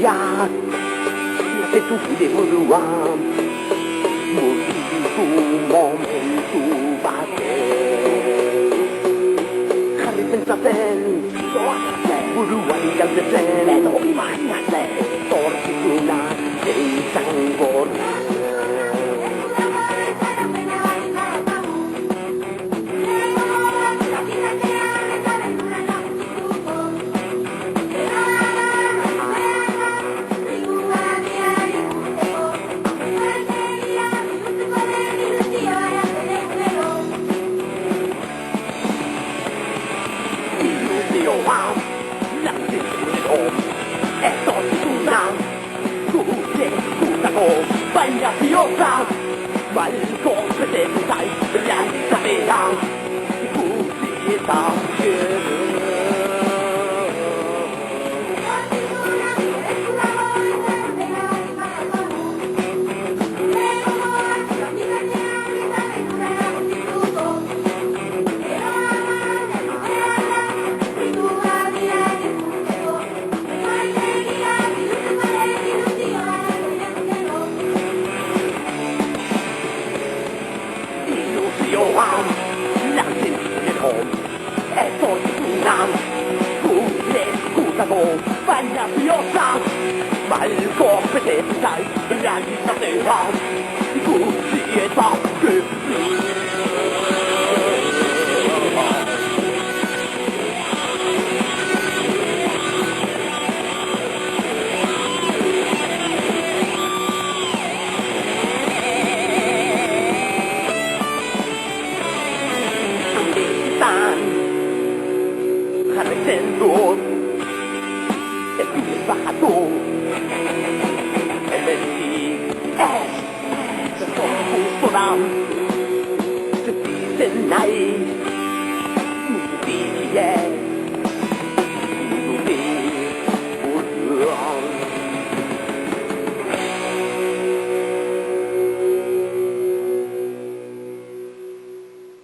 Ja, itu sudah beruang Musiku momentu bate Hari pensaten Beruang yang desen Eto imana se Torsi tuna Seisang gorna Banyak biota Balkon bedentai Realita bedang Ikuti tak Johan, lassen Sie kommen. Es soll tun, Gutes, guter Hof, Wander Biota, Balkon bedentai Realita bedang Ikuti tak Karena sendok, itu bahatu.